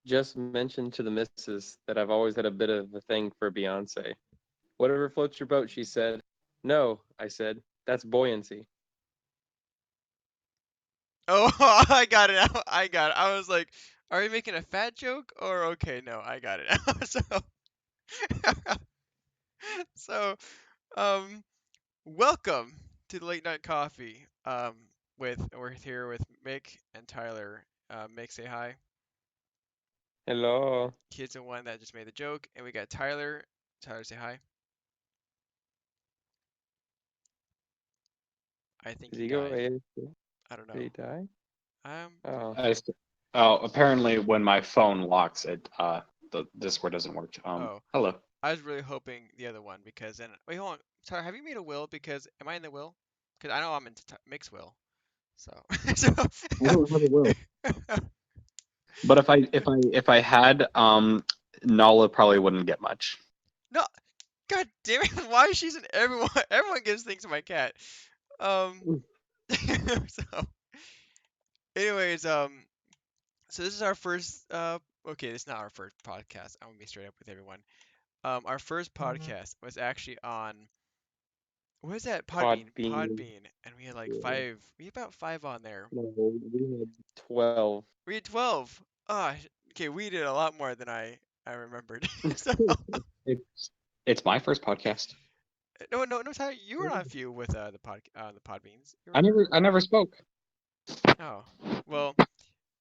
just mentioned to the missus that I've always had a bit of a thing for Beyonce. Whatever floats your boat, she said. No, I said. That's buoyancy. Oh, I got it now. I got it. I was like, are you making a fat joke or okay? No, I got it now. So, um, welcome to the late night coffee. We're here with Mick and Tyler. Mick, say hi. Hello. Kid's the one that just made the joke, and we got Tyler. Tyler, say hi. I think Did he he go died. AFK? I don't Did know. he die? Um, Oh. Oh, apparently when my phone locks, the Discord doesn't work. oh, Hello. I was really hoping the other one because then. Wait, hold on. Tyler, have you made a will? Because am I in the will? Because I know I'm in Mick's will. So, so I don't have a will. But if I had, Nala probably wouldn't get much. no, God damn it! Why is she's in everyone? Everyone gives things to my cat. Um. So, anyways, so this is our first. Okay, this is not our first podcast. I'm gonna be straight up with everyone. Our first podcast was actually on what is that? Podbean. Podbean. Podbean, and we had like Yeah. five. We had about five on there. No, we had 12. We had 12. Ah, okay, we did a lot more than I remembered. So It's my first podcast. no, Tyler, you were on a few with the Podbeans. You I were. never spoke. Oh, well.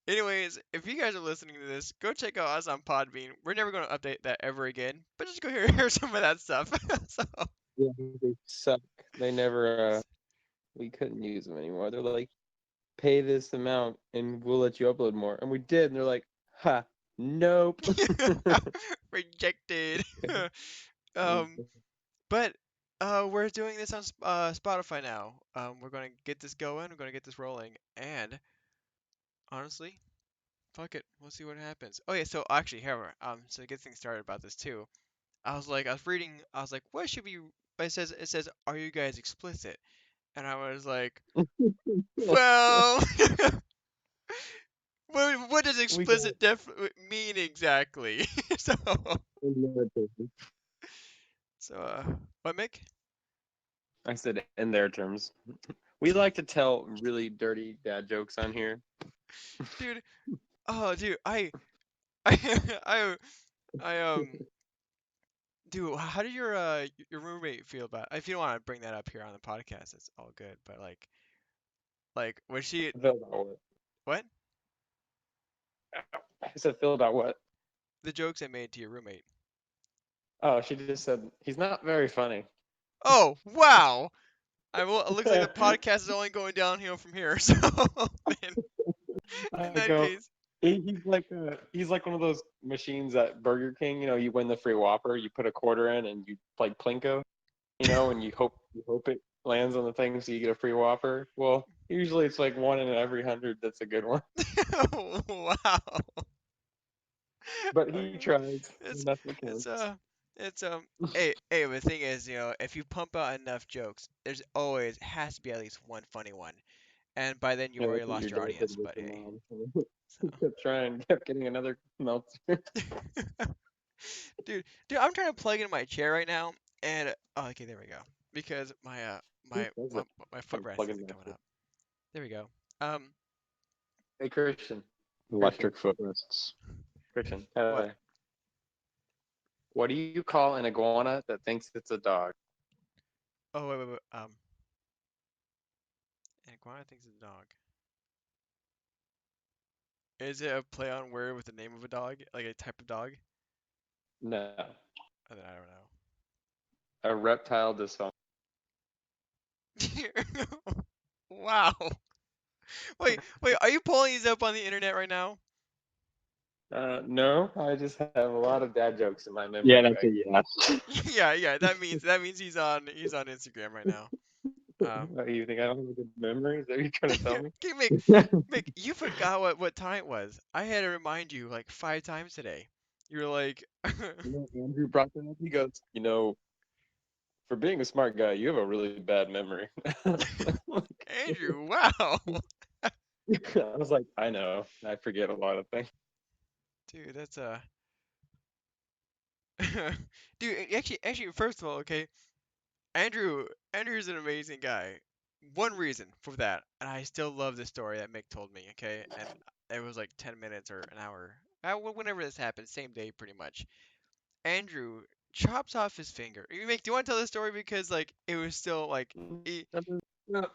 Anyways, if you guys are listening to this, go check out us on Podbean. We're never going to update that ever again, but just go hear some of that stuff. So, Yeah, they suck. They never, we couldn't use them anymore. They're like, pay this amount and we'll let you upload more. And we did. And they're like, ha, nope. rejected. um, but we're doing this on Spotify now. We're going to get this going. We're going to get this rolling. And honestly, fuck it. We'll see what happens. Oh yeah, so actually, here, so to get things started about this too, I was reading, I was like, what should be? It says, are you guys explicit? And I was like, well, what does We got explicit mean exactly? So, so, what, Mick? I said in their terms. We like to tell really dirty dad jokes on here. Dude, oh, dude, I, I, I, dude, how did your roommate feel about? If you don't want to bring that up here on the podcast, it's all good. But like, was she Filled out what? what? I said filled out what? The jokes I made to your roommate. Oh, she just said he's not very funny. Oh, wow. It looks like the podcast is only going downhill from here. So, then, in I that go. case, He's like one of those machines at Burger King. You know, you win the free Whopper, you put a quarter in, and you like plinko. You know, and you hope it lands on the thing so you get a free Whopper. Well, usually it's like one in every 100 that's a good one. wow. But he Okay. tries, and It's that's what it's counts. it's hey, the thing is, if you pump out enough jokes, there's always has to be at least one funny one, and by then you've Yeah, already that's what your lost your dad did audience. with But your hey, mom. so Kept trying, kept getting another Meltzer. dude, I'm trying to plug in my chair right now, and oh, okay, there we go. Because Who my does my that? my I'm footrest plugging isn't that coming shit. up. There we go. Um, Hey, Christian. Christian. Electric footrests. Christian. what? What do you call an iguana that thinks it's a dog? Oh wait. An iguana thinks it's a dog. Is it a play on word with the name of a dog, like a type of dog? No. I don't know. A reptile dysfunction. Wow. Wait, are you pulling these up on the internet right now? No, I just have a lot of dad jokes in my memory Yeah, that's bank. a yes. Yeah, that means he's on Instagram right now. What, you think I don't have a good memory? Is that what you're trying to tell me? Okay, Mick, you forgot what time it was. I had to remind you like 5 times today. You were like, You know, Andrew brought that up. He goes, for being a smart guy, you have a really bad memory. Andrew, wow. I was like, I know. I forget a lot of things. Dude, that's dude. Actually, first of all, okay, Andrew's an amazing guy. One reason for that, and I still love the story that Mick told me, okay, and it was like 10 minutes or an hour, whenever this happened, same day pretty much. Andrew chops off his finger. Mick, do you want to tell the story because like it was still like, he, No,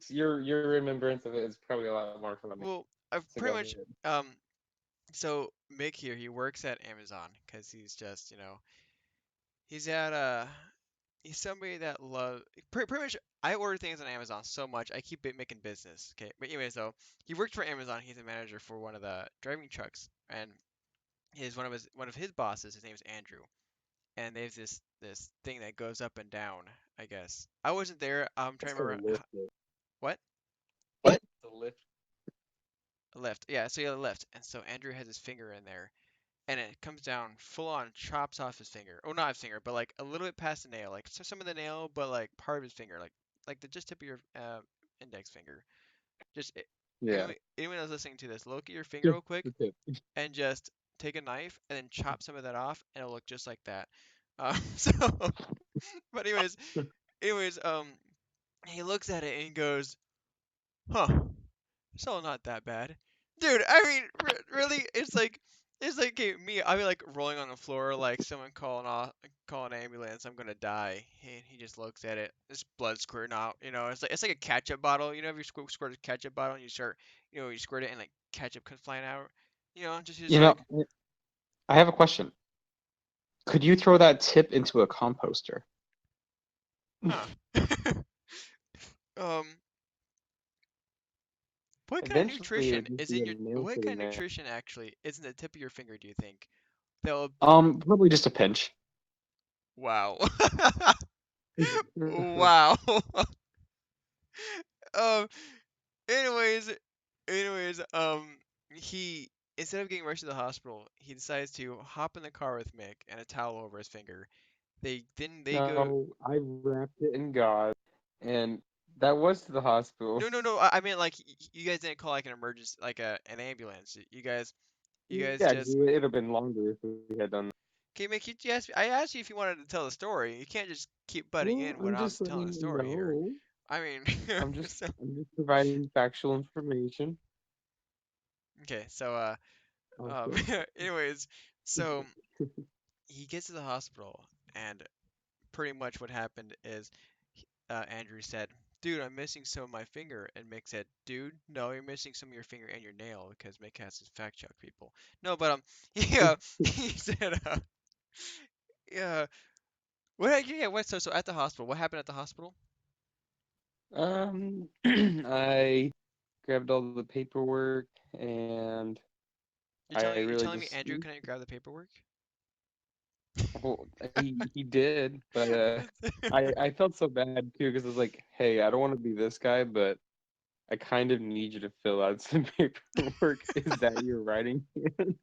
your remembrance of it is probably a lot more funny. well, I've So go pretty much ahead. so Mick here, he works at Amazon because he's just, he's at he's somebody that loves pretty much. I order things on Amazon so much I keep it making business. Okay, but anyway, so he worked for Amazon. He's a manager for one of the driving trucks, and his one of his bosses. His name is Andrew, and there's this thing that goes up and down. I guess I wasn't there. I'm trying It's to the remember lift. what What? The lift. left. Yeah, so he had a left, and so Andrew has his finger in there, and it comes down full on, chops off his finger. Oh, not his finger, but like a little bit past the nail, like some of the nail, but like part of his finger, like the just tip of your index finger. Just Yeah. anyone that's listening to this, look at your finger Just real quick the tip. and just take a knife and then chop some of that off, and it'll look just like that. So, but anyways, he looks at it and he goes, "Huh, it's all not that bad." Dude, I mean, really, it's like okay, me. I'd be like rolling on the floor, like someone call an ambulance. I'm gonna die. And he just looks at it. There's blood squirting out. It's like a ketchup bottle. If you squirt a ketchup bottle and you start, you squirt it and like ketchup comes flying out. Just You know, like, I have a question. Could you throw that tip into a composter? huh. um, what kind of Eventually, it nutrition would just is be in a your? nail What kind sitting of there. nutrition actually is in the tip of your finger? Do you think? That'll. Probably just a pinch. Wow. Wow. Um. Anyways, he instead of getting rushed to the hospital, he decides to hop in the car with Mick and a towel over his finger. They go. No, I wrapped it in gauze, and that was to the hospital. No, no, no. I mean, like, you guys didn't call like an emergency, like an ambulance. You guys Yeah, 'cause just. it'd have been longer if we had done that. Okay, Mick, I asked you if you wanted to tell the story. You can't just keep butting Well, in when I'm I'm just telling the letting you story here. know. I mean, so, I'm just providing factual information. okay, so Okay. anyways, so he gets to the hospital, and pretty much what happened is Andrew said, "Dude, I'm missing some of my finger," and Mick said, "Dude, no, you're missing some of your finger and your nail because Mick has his fact check people." No, but yeah, he said, yeah, what? So at the hospital, what happened at the hospital? I grabbed all the paperwork and You're I telling you're really telling me just Andrew can I grab the paperwork? well, he did, but I felt so bad too because I was like, hey, I don't want to be this guy, but I kind of need you to fill out some paperwork. Is that your writing hand?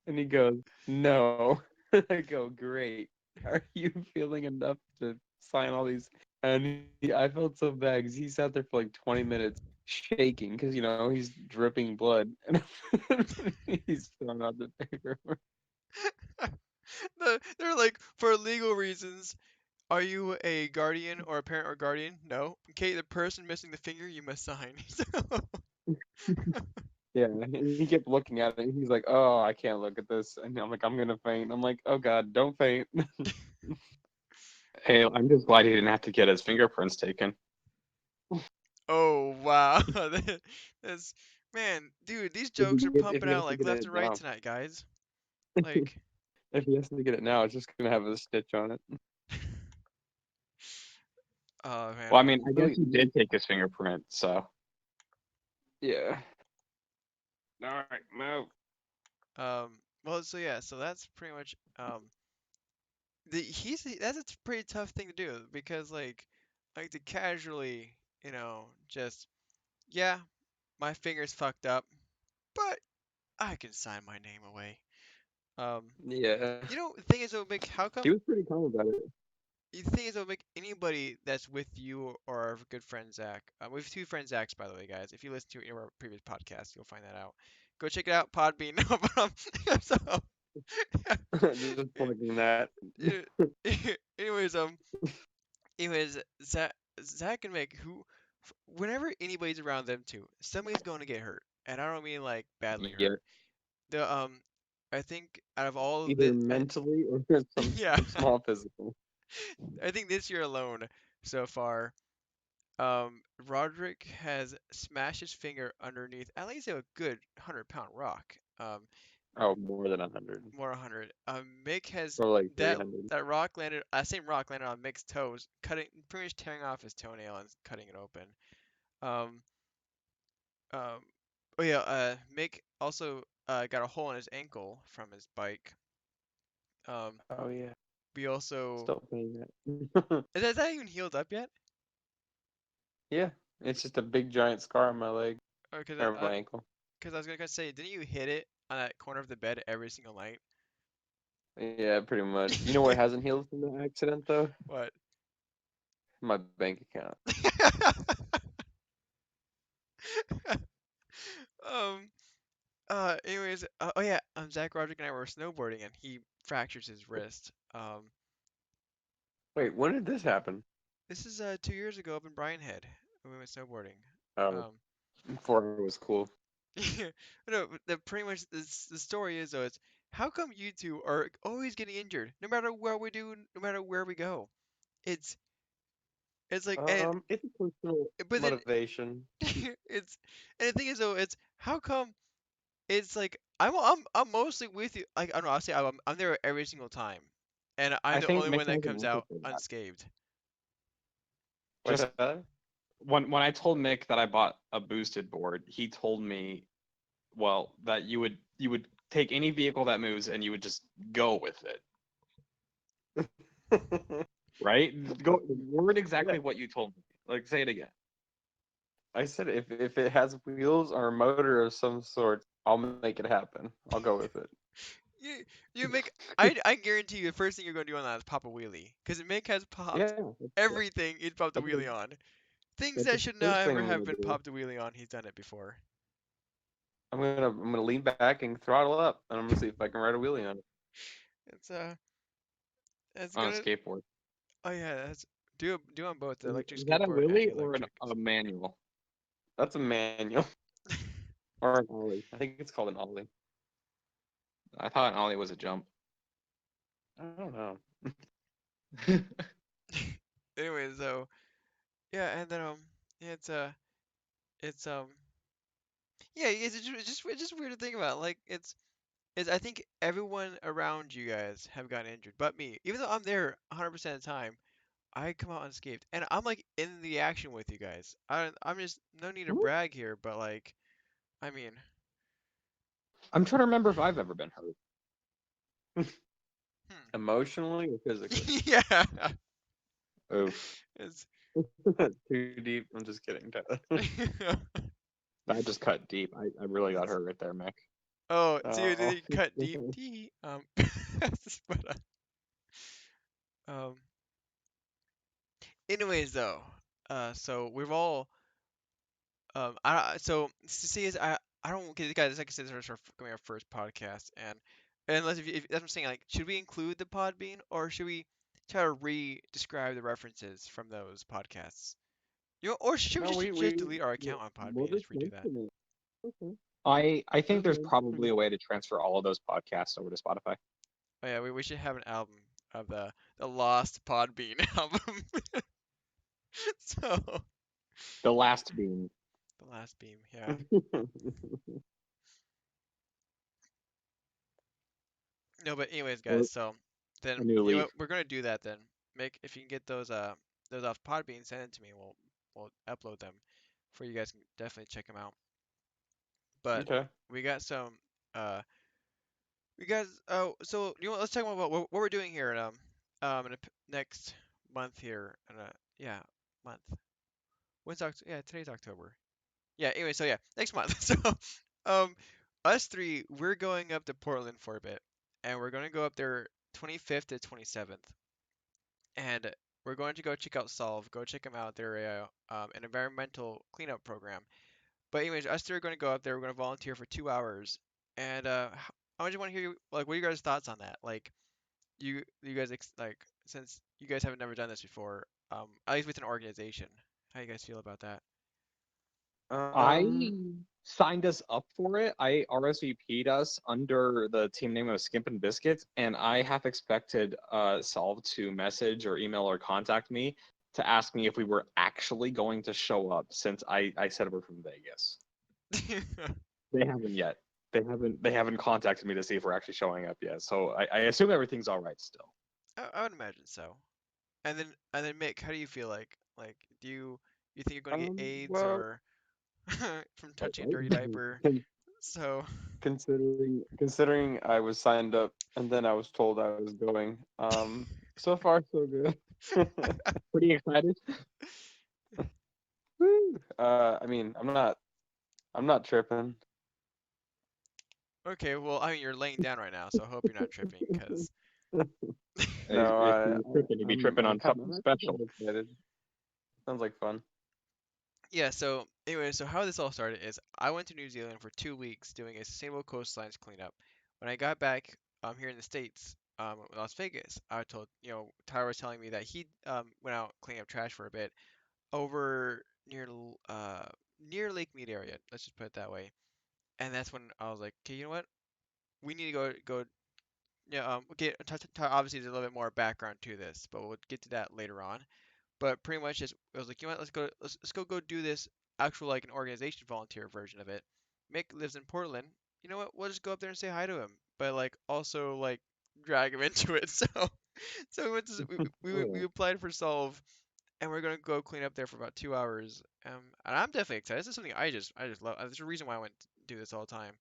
And he goes, no. I go, great. Are you feeling enough to sign all these? And I felt so bad because he sat there for like 20 minutes shaking because, he's dripping blood. And he's filling out the paperwork. They're like, for legal reasons, are you a guardian or a parent or guardian? No. Okay, the person missing the finger, you must sign. Yeah, and he kept looking at it. And he's like, "Oh, I can't look at this." And I'm like, "I'm gonna faint." I'm like, "Oh God, don't faint." Hey, I'm just glad he didn't have to get his fingerprints taken. Oh wow, that's man, dude. These jokes are If pumping he out has to like get left it and right now, tonight, guys. Like, if he has to get it now, it's just gonna have a stitch on it. oh man. Well, I mean, I guess Really, he did take his fingerprint, so. yeah. All right, move. Well, so yeah, so that's pretty much that's a pretty tough thing to do because like to casually, just yeah, my finger's fucked up, but I can sign my name away. Um, Yeah, the thing is, though, Mick, how he come? was pretty calm about it. the thing is, it'll make anybody that's with you or our good friend Zach. We have two friends Zachs, by the way, guys. If you listen to any of our previous podcasts, you'll find that out. Go check it out, Podbean. No, but, so, Just plugging that. anyways, Zach, Zach and Mick, whenever anybody's around them two, somebody's going to get hurt, and I don't mean like badly Yeah, hurt. The I think out of all of Either the, mentally or yeah, some small physical. I think this year alone so far, Roderick has smashed his finger underneath at least a good 100-pound rock. Oh, more than 100. More 100. Mick has Or like that 300. that rock landed, same rock landed on Mick's toes, cutting, pretty much tearing off his toenail and cutting it open. Um, um, oh yeah, Mick also got a hole in his ankle from his bike. Um, Oh yeah. we also, Still paying that. is that even healed up yet? Yeah. It's just a big giant scar on my leg Because or my ankle. I was gonna say, didn't you hit it on that corner of the bed every single night? Yeah, pretty much. You know what hasn't healed from the accident though? What? My bank account. Um. Anyways. Oh yeah. Zach, Roderick, and I were snowboarding, and he fractures his wrist. Wait, when did this happen? This is 2 years ago up in Bryan Head when we went snowboarding. Oh, Um. before it was cool. No, but pretty much the story is though, it's how come you two are always getting injured, no matter what we do, no matter where we go. It's it's like, and It's a personal but then motivation. it's, and the thing is though, it's how come. It's like I'm mostly with you. Like, I don't know. I'll say I'm there every single time, and I'm I the think only Mick one that has an comes answer out for that. unscathed. What's Just that? when I told Mick that I bought a boosted board, he told me, well, that you would take any vehicle that moves and you would just go with it, right? Go word Yeah. exactly what you told me. Like, say it again. I said if it has wheels or a motor of some sort, I'll make it happen. I'll go with it. You you make I guarantee you the first thing you're gonna do on that is pop a wheelie, because Mick has popped Yeah, everything he's popped a that's the, wheelie on. Things that's the that should not first thing ever I'm have gonna been do. popped a wheelie on, he's done it before. I'm gonna lean back and throttle up, and I'm gonna see if I can ride a wheelie on it. It's it's On a gonna. skateboard. Oh yeah, that's do on both the electric Is that a skateboard and wheelie the or electric. a manual? That's a manual or an ollie. I think it's called an ollie. I thought an ollie was a jump. I don't know. Anyway, so yeah, and then yeah, it's yeah, it's just weird to think about. Like, it's I think everyone around you guys have gotten injured, but me. Even though I'm there 100% of the time, I come out unscathed, and I'm like in the action with you guys. I'm just, no need to brag here, but like, I mean, I'm trying to remember if I've ever been hurt. hmm. Emotionally or physically? Yeah, Oof. it's Too deep. I'm just kidding, Tyler. I just cut deep. I really got hurt right there, Mick. oh, so you Oh. did cut deep, tee. But um, anyways though, so we've all so see is I don't get, guys, like I said, this is gonna be our first podcast, and unless if that's what I'm saying, like, should we include the Podbean, or should we try to describe the references from those podcasts? Or should we No, just delete our we account on we'll Podbean and just just redo that? mention it. Okay. I think there's Okay. probably a way to transfer all of those podcasts over to Spotify. Oh yeah, we should have an album of the lost Podbean album. So The last being. the last beam, yeah. No, but anyways, Or guys, so then a new you know leaf. what, we're gonna do that then. Make, if you can get those off Podbean, send it to me. We'll upload them for you guys. Can definitely check them out. But Okay. we got some we got oh, so you know what, let's talk about what we're doing here in next month here, in a, yeah, month. When's yeah, today's October. Yeah, anyway, so yeah, next month. So um us three, we're going up to Portland for a bit, and we're gonna go up there 25th to 27th. and we're going to go check out Solve. Go check them out. They're an environmental cleanup program. But anyways, us three are going to go up there. We're going to volunteer for 2 hours, and I just want to hear like what are your guys' thoughts on that? Like you guys like since you guys haven't never done this before, at least with an organization, how you guys feel about that? I Um, signed us up for it. I RSVP'd us under the team name of Skimp and Biscuits, and I half expected Solve to message or email or contact me to ask me if we were actually going to show up since I said we're from Vegas. They haven't yet. They haven't contacted me to see if we're actually showing up yet. So I assume everything's all right still. I would imagine so. And then Mick, how do you feel like? Like, do you think you're going to get AIDS well, or from touching a Right? dirty diaper? So, considering I was signed up and then I was told I was going, so far so good. Pretty excited. Woo. I mean, I'm not tripping. okay, well, I mean, you're laying down right now, so I hope you're not tripping, because No, If you're tripping, you'd be tripping on something I'm special. kinda excited. Sounds like fun. yeah. So anyway, so how this all started is I went to New Zealand for 2 weeks doing a sustainable coastlines cleanup. When I got back here in the States, Las Vegas, I told Tyler was telling me that he went out cleaning up trash for a bit over near Lake Mead area. Let's just put it that way. And that's when I was like, okay, you know what? We need to go. Yeah, okay. Obviously, there's a little bit more background to this, but we'll get to that later on. But pretty much, just I was like, you know what? Let's go do this actual like an organization volunteer version of it. Mick lives in Portland. You know what? We'll just go up there and say hi to him, but like also like drag him into it. So we went to we applied for Solve, and we're gonna go clean up there for about 2 hours. And I'm definitely excited. This is something I just love. There's a reason why I went to do this all the time,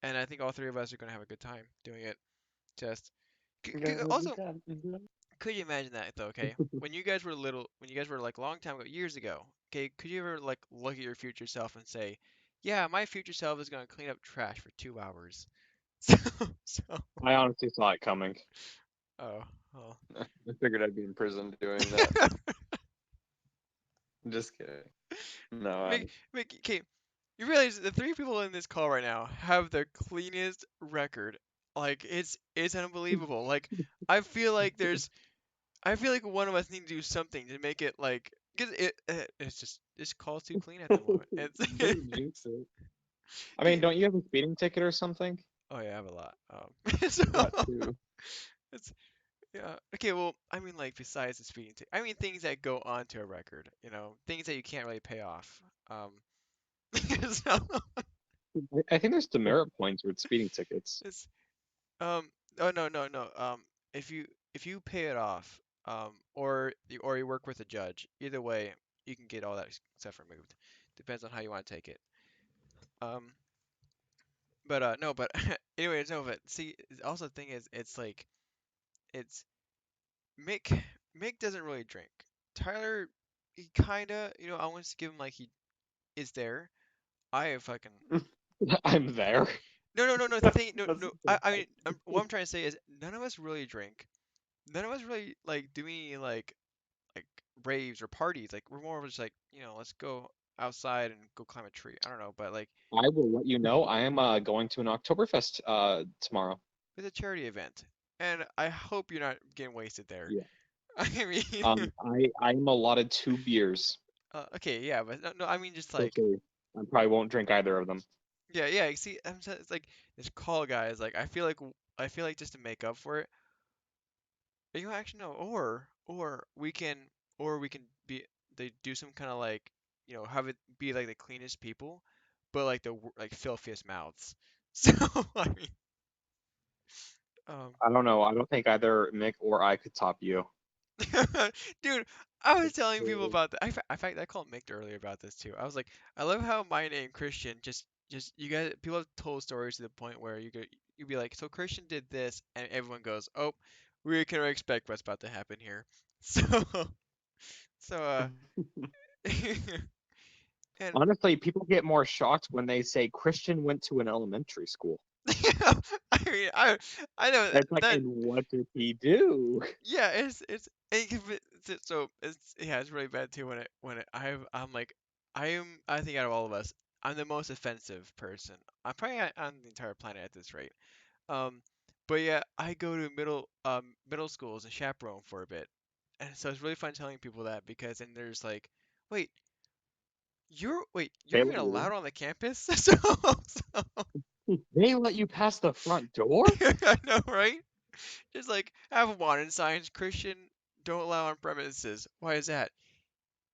and I think all three of us are gonna have a good time doing it. Just also, could you imagine that though? Okay, when you guys were little, when you guys were like a long time ago, years ago. Okay, could you ever like look at your future self and say, "Yeah, my future self is gonna clean up trash for 2 hours." So, so, I honestly saw it coming. oh, well. I figured I'd be in prison doing that. Just kidding. No, Okay, you realize the three people in this call right now have the cleanest record. Like it's unbelievable. Like I feel like one of us need to do something to make it like because it's just this call's too clean at the moment. It's don't jinx it. I mean, don't you have a speeding ticket or something? oh yeah, I have a lot. So That too. it's yeah okay. Well, I mean like besides the speeding ticket, I mean things that go onto a record. Things that you can't really pay off. So I think there's demerit points with speeding tickets. it's oh no. If you pay it off or you work with a judge, either way you can get all that stuff removed. Depends on how you want to take it. Um, but no, but anyways, no, but see, also the thing is, it's like it's Mick. Mick doesn't really drink. Tyler, he kinda, I want to give him like he is there. I have fucking I'm there. no. The thing, no, That's no. I mean, what I'm trying to say is none of us really drink. None of us really like do any like raves or parties. Like we're more of just like, let's go outside and go climb a tree. I don't know, but like I will let you know. I am going to an Oktoberfest tomorrow. it's a charity event, and I hope you're not getting wasted there. Yeah. I mean, I'm allotted 2 beers. okay, yeah, but no, I mean just So like, I probably won't drink either of them. yeah, yeah. You see, it's like this call, guys. Like, I feel like just to make up for it, actually no, or we can be they do some kind of like, have it be like the cleanest people, but like like filthiest mouths. So I mean, um, I don't know. I don't think either Mick or I could top you. dude, I was telling people about that. In fact, I called Mick earlier about this too. I was like, I love how my name Christian just you guys people have told stories to the point where you'd be like, so Christian did this, and everyone goes, oh, we can expect what's about to happen here. So and Honestly, people get more shocked when they say Christian went to an elementary school. I mean, I know It's like, that and what did he do? yeah, it's And so it's yeah, it's really bad too when it I'm like I think out of all of us, I'm the most offensive person. I'm probably on the entire planet at this rate. Um, but yeah, I go to middle schools and chaperone for a bit, and so it's really fun telling people that because then there's like, wait, you're They even let you allowed in? on the campus? So They let you pass the front door? I know, right? Just like I have wanted signs, Christian don't allow on premises. Why is that?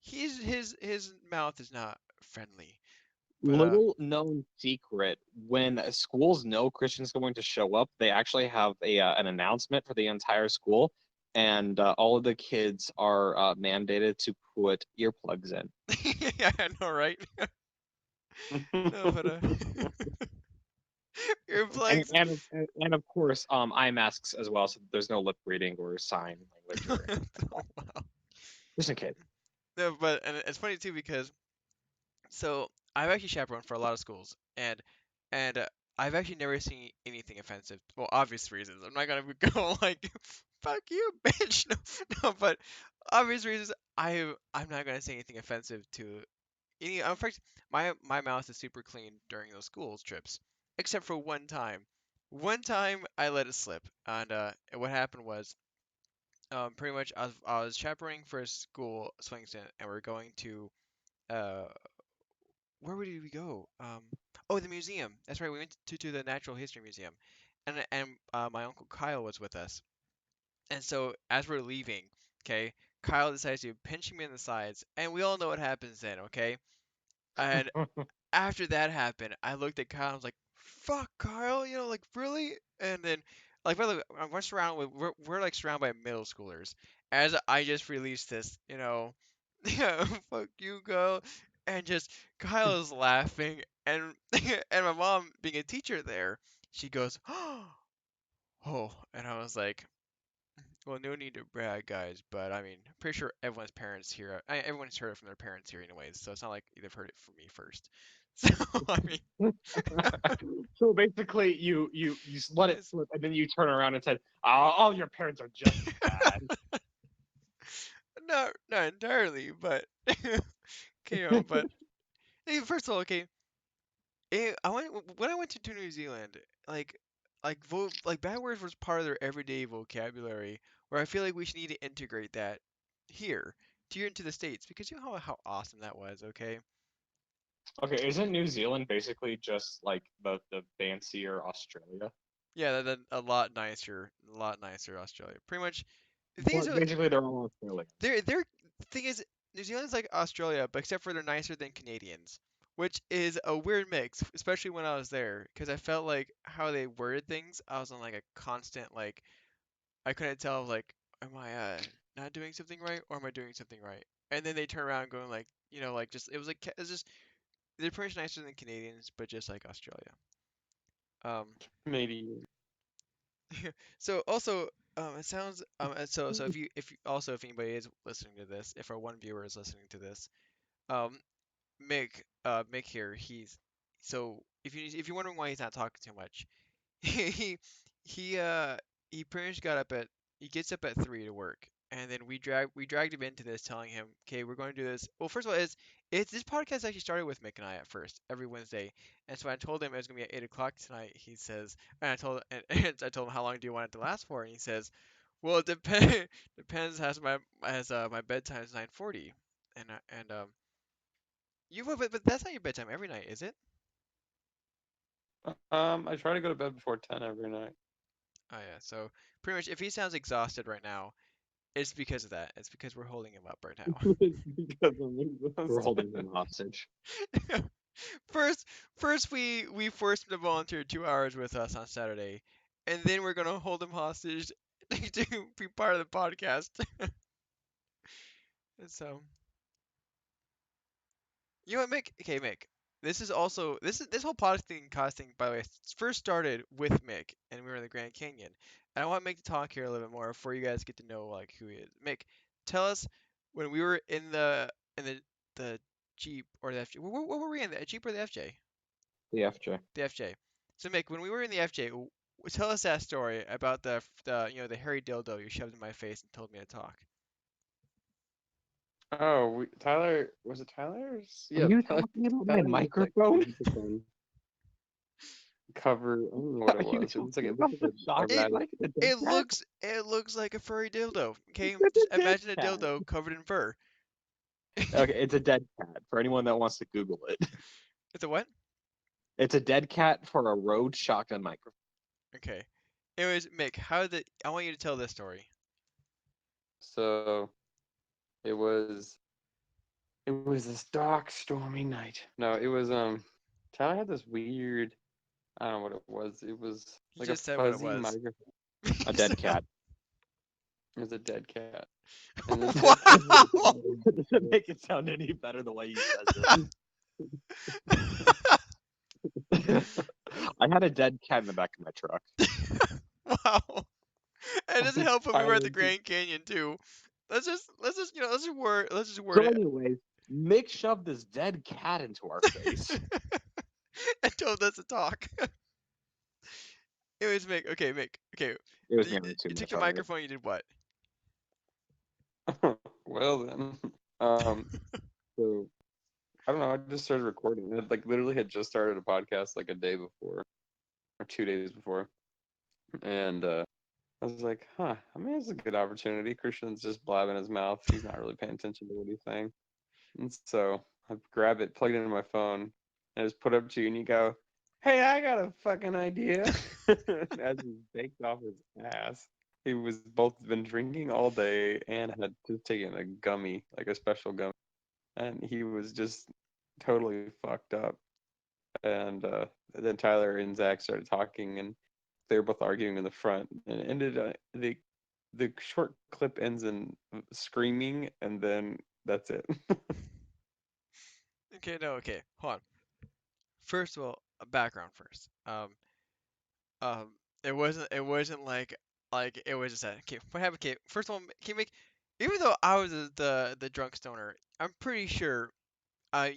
His mouth is not friendly. But Little known secret, when schools know Christian's going to show up, they actually have an announcement for the entire school, and all of the kids are mandated to put earplugs in. yeah, I know, right? No, but And earplugs. and and of course, eye masks as well, so there's no lip reading or sign language or anything like that. Oh, wow. Just in case. No, but and it's funny too because so I've actually chaperoned for a lot of schools and I've actually never seen anything offensive. Well, obvious reasons. I'm not gonna go like, "Fuck you, bitch." No, no, but obvious reasons. I'm not gonna say anything offensive to any. In fact, my mouth is super clean during those school trips, except for one time. One time I let it slip, and what happened was, pretty much I was chaperoning for a school, Swingston, and we're going to uh where did we go? Oh, the museum. That's right. We went to the Natural History Museum, and my uncle Kyle was with us. And so as we're leaving, okay, Kyle decides to pinch me in the sides, and we all know what happens then, okay? And after that happened, I looked at Kyle and was like, "Fuck, Kyle, like really?" And then, like, by the way, we're surrounded with we're like surrounded by middle schoolers. As I just released this, yeah, fuck you, Kyle, and just Kyle is laughing, and and my mom, being a teacher there, she goes, "Oh," and I was like, "Well, no need to brag, guys, but I mean, I'm pretty sure everyone's parents here, everyone's heard it from their parents here, anyways, so it's not like they've heard it from me first." So I mean. So basically, you let it Yes. slip, and then you turn around and said, "Oh, all your parents are just as bad." Not entirely, but okay, but hey, first of all, okay, I went when I went to New Zealand, like like bad words was part of their everyday vocabulary, where I feel like we should need to integrate that here into the States because you know how awesome that was, okay? Okay, isn't New Zealand basically just like the fancier Australia? Yeah, that a lot nicer Australia. Pretty much, the thing is, But basically, they're all Australian. Their thing is New Zealand's like Australia, but except for they're nicer than Canadians, which is a weird mix, especially when I was there, because I felt like how they worded things, I was on like a constant like I couldn't tell like am I not doing something right or am I doing something right? And then they turn around going like like just it was like it's just they're pretty much nicer than Canadians, but just like Australia. Um, Maybe. so also it sounds so if anybody is listening to this, if our one viewer is listening to this. Um, Mick here, so if you're wondering why he's not talking too much, he he uh he pretty much he gets up at 3 to work, and then we dragged him into this, telling him, okay, we're going to do this. Well, first of all, it's this podcast actually started with Mick and I at first every Wednesday, and so I told him it was gonna be at 8 o'clock tonight. He says, and and I told him how long do you want it to last for, and he says, well, it depends my bedtime is 9:40, and but that's not your bedtime every night, is it? I try to go to bed before 10 every night. Oh yeah. So pretty much, if he sounds exhausted right now, it's because of that. It's because we're holding him up right Because I'm We're exhausted. holding them hostage. now. First, we forced him to volunteer 2 hours with us on Saturday, and then we're gonna hold him hostage to be part of the podcast. And so, you know what, Mick? Okay, Mick. This whole podcast thing, by the way, first started with Mick, and we were in the Grand Canyon. And I want Mick to talk here a little bit more before you guys get to know like who he is. Mick, tell us when we were in the Jeep or the FJ. What were we in, the Jeep or the FJ? The FJ. The FJ. So Mick, when we were in the FJ, tell us that story about the the hairy dildo you shoved in my face and told me to talk. Oh, Tyler, was it Tyler's? Are Yeah, you Tyler, talking about my Tyler has, like, a microphone? microphone cover. I don't know what Are it you was. It was like talking it about looked the like a shock It rabbit. mic? The dead it cat? looks like a furry dildo. Okay, It's just a dead imagine a cat. dildo covered in fur. Okay, it's a dead cat for anyone that wants to Google it. It's a what? It's a dead cat for a Rode shotgun microphone. Okay. Anyways, Mick, how did I want you to tell this story? So it was this dark, stormy night. No, it was Tyler had this weird. I don't know what it was. It was You like a just said what it fuzzy was. microphone. A dead cat. It was a dead cat, and this dead cat Wow. Doesn't make it sound any better the way he says it. I had a dead cat in the back of my truck. Wow. It doesn't help when we were at the Tyler Grand Canyon too. Let's just word So, it anyways, Mick shoved this dead cat into our face. and told us to talk. Anyways, Mick, okay, Mick, okay. It was You, nearly you took 2 minutes the earlier. microphone, you did what? well then, so I don't know. I just started recording. It like literally had just started a podcast like a day before or 2 days before, and I was like, huh, I mean, it's a good opportunity. Christian's just blabbing his mouth. He's not really paying attention to what he's saying. And so I grab it, plug it into my phone, and I just put it up to you, and you go, hey, I got a fucking idea. As he baked off his ass. He was both been drinking all day and had just taken a gummy, like a special gummy. And he was just totally fucked up. And then Tyler and Zach started talking, and they were both arguing in the front, and it ended the short clip ends in screaming, and then that's it. Okay, no, okay, hold on. First of all, a background first. Um, it wasn't like it was just that. Okay, what happened? Okay, first of all, can you make, even though I was the drunk stoner, I'm pretty sure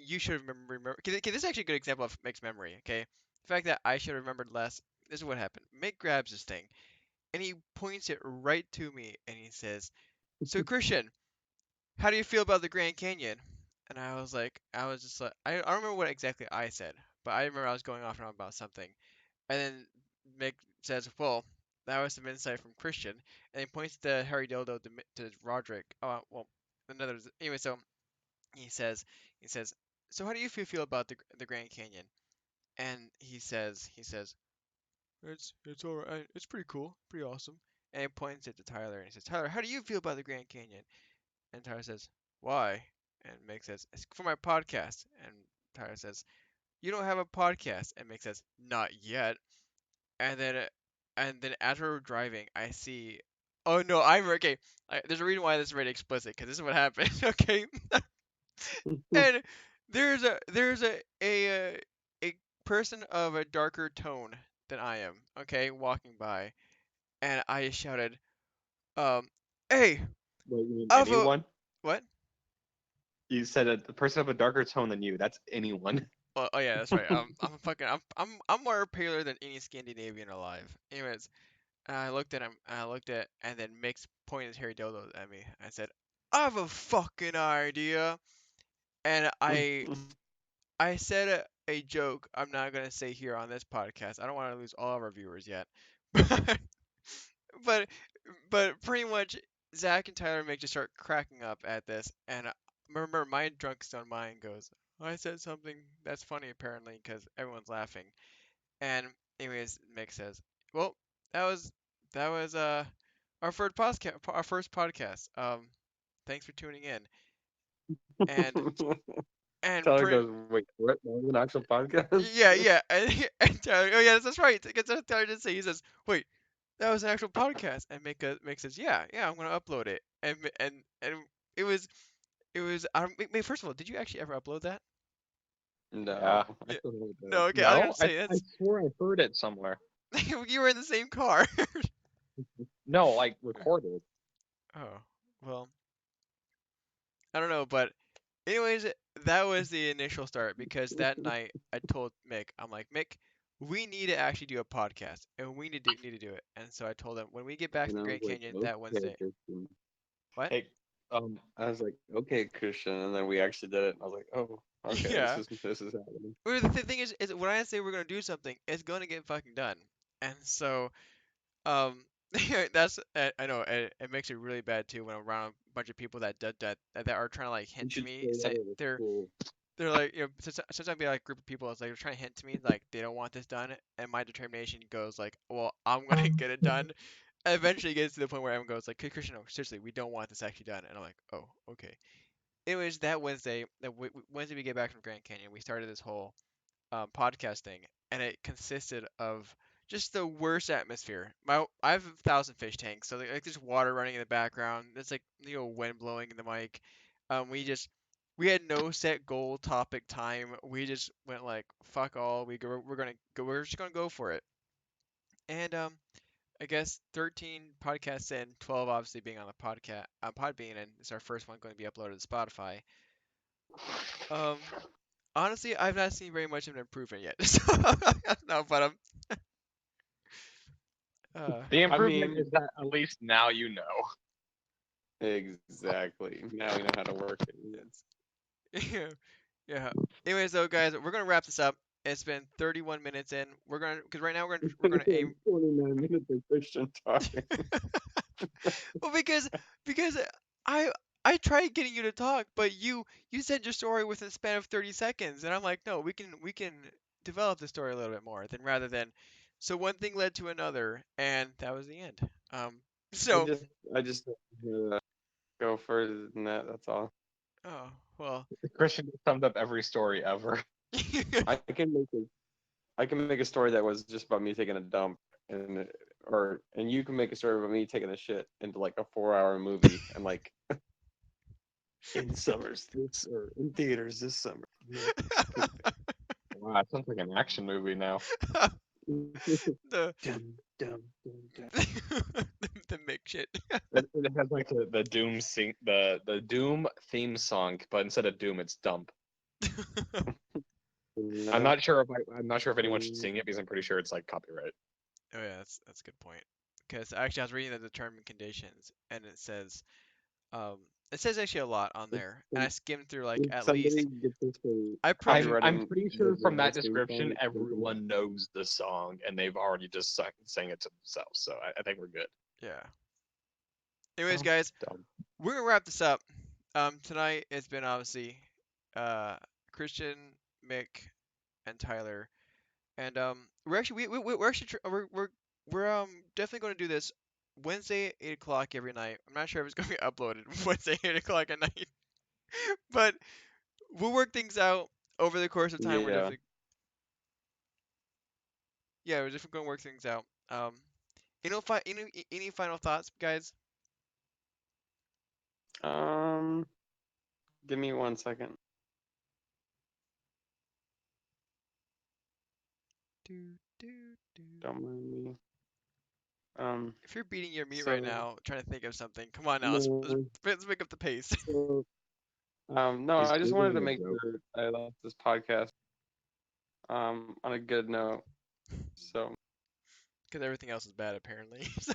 you should have remember. Okay, this is actually a good example of Mick's memory. Okay, the fact that I should have remembered less. This is what happened. Mick grabs this thing and he points it right to me and he says, "So Christian, how do you feel about the Grand Canyon?" And I was just like, I don't remember what exactly I said, but I remember I was going off and on about something. And then Mick says, "Well, that was some insight from Christian," and he points to Harry Dildo to Roderick. Oh, well, another. Anyway, so he says, he says, "So how do you feel about the Grand Canyon?" And he says, it's all right. It's pretty cool, pretty awesome. And he points it to Tyler and he says, "Tyler, how do you feel about the Grand Canyon?" And Tyler says, "Why?" And Mick says, "It's for my podcast." And Tyler says, "You don't have a podcast." And Mick says, "Not yet." And then as we're driving, I see. Oh no, I'm okay. There's a reason why this is really explicit because this is what happened. Okay, and there's a person of a darker tone than I am. Okay, walking by, and I just shouted, "Hey, Wait, you mean Avo, anyone? what?" You said the person of a darker tone than you. That's anyone. Oh yeah, that's right. I'm more paler than any Scandinavian alive. Anyways, and I looked at him, and I looked at, and then Mix pointed his hairy dildo at me. I said, "I have a fucking idea," and I said a joke I'm not gonna say here on this podcast. I don't want to lose all of our viewers yet, but but pretty much Zach and Tyler make just start cracking up at this, and remember my drunk stone mind goes, "I said something that's funny apparently because everyone's laughing," and anyways, Mick says, "Well, that was that was our first podcast. Thanks for tuning in." And and Tyler pretty goes, wait, what? That was an actual podcast? yeah, and Tyler, oh yeah, that's right. Because Tyler did say, he says, "Wait, that was an actual podcast," and Mick says, "Yeah, I'm gonna upload it." And it was first of all, did you actually ever upload that? Yeah. No, I Yeah. still haven't done No, it. okay, I was gonna No, say I that's swore I heard it somewhere. you were in the same car. No, like recorded. Oh, well, I don't know, but anyways, that was the initial start because that night I told Mick, I'm like, "Mick, we need to actually do a podcast and we need to do it." And so I told him when we get back And from I was Grand like, Canyon that okay, Wednesday. Christian. What? Hey, I was like, okay, Christian, and then we actually did it. And I was like, oh, okay, Yeah. this is happening. Well, the thing is when I say we're gonna do something, it's gonna get fucking done. And so, that's I know it makes it really bad too when I'm around a bunch of people that are trying to like You hint to should me, say say that at school. they're like, sometimes be like a group of people, it's like they're trying to hint to me like they don't want this done, and my determination goes like, well, I'm gonna get it done. And eventually it gets to the point where everyone goes like, hey, Christian, no, seriously, we don't want this actually done. And I'm like, oh, okay. Anyways, that Wednesday, Wednesday we get back from Grand Canyon, we started this whole podcast thing, and it consisted of just the worst atmosphere. I have 1,000 fish tanks, so like there's water running in the background. There's like wind blowing in the mic. We had no set goal, topic, time. We just went like fuck all. We're just gonna go for it. And I guess 13 podcasts in, 12 obviously being on the podcast on Podbean, and it's our first one going to be uploaded to Spotify. Um, Honestly, I've not seen very much of an improvement yet. So, no, but The I improvement mean, is that at least now you know. exactly. Now we know how to work it. yeah, yeah. Anyways, though, guys, we're gonna wrap this up. It's been 31 minutes in. Because right now we're gonna aim. 29 minutes of Christian talking. Well, because I I tried getting you to talk, but you said your story within the span of 30 seconds, and I'm like, no, we can develop the story a little bit more than rather than. So one thing led to another, and that was the end. I So just, I just go further than that. That's all. oh well. Christian just summed up every story ever. I can make a story that was just about me taking a dump, and you can make a story about me taking a shit into like a 4-hour movie, and like in theaters this summer. Wow, that sounds like an action movie now. the Dum, dum, dum, dum. the Mick shit. It has like the Doom theme song, but instead of Doom, it's Dump. I'm not sure if anyone should sing it because I'm pretty sure it's like copyright. Oh yeah, that's a good point. Because actually, I was reading the term and conditions, and it says actually a lot on there, and I skimmed through like If at somebody least. gets this for I probably copywriting I'm pretty sure from that the theme description, song, everyone knows the song and they've already just sang it to themselves. So I think we're good. yeah. Anyways, Oh, guys, dumb. we're gonna wrap this up. Tonight it's been obviously Christian, Mick, and Tyler. And we're actually we're actually we're definitely going to do this Wednesday at 8 o'clock every night. I'm not sure if it's going to be uploaded Wednesday 8 o'clock at night, but we'll work things out over the course of time. We're Yeah. definitely we're definitely going to work things out. Any final thoughts, guys? Give me 1 second. Do, do, do. Don't mind me. If you're beating your meat So- right now, trying to think of something, come on now. Let's make up the pace. So, no, He's I just wanted to Googling a make joke. sure I left this podcast on a good note. So, Because everything else is bad apparently. So.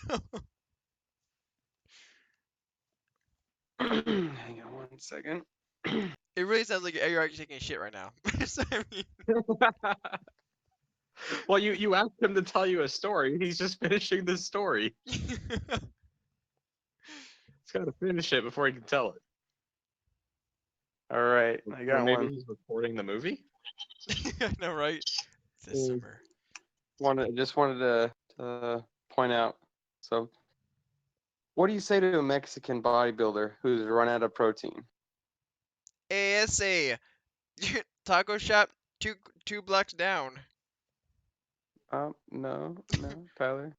hang on 1 second. It really sounds like you're actually taking a shit right now. So, I mean, Well, you asked him to tell you a story. He's just finishing this story. He's got to finish it before he can tell it. All right, I Or got maybe one. he's recording the movie. I know, right? This Mm. summer. Just wanted to point out. So, what do you say to a Mexican bodybuilder who's run out of protein? ASA. Taco shop two blocks down. No, Tyler.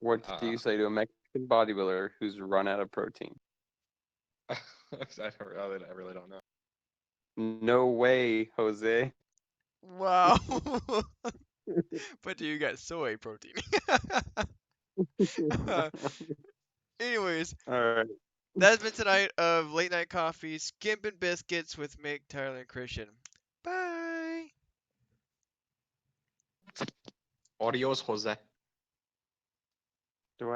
What do you say to a Mexican bodybuilder who's run out of protein? I really don't know. No way, Jose. Wow. But do you got soy protein? Anyways, All right. that's been tonight of Late Night Coffee, Skimpin' Biscuits with Mick, Tyler, and Christian. Bye. Adios, Jose.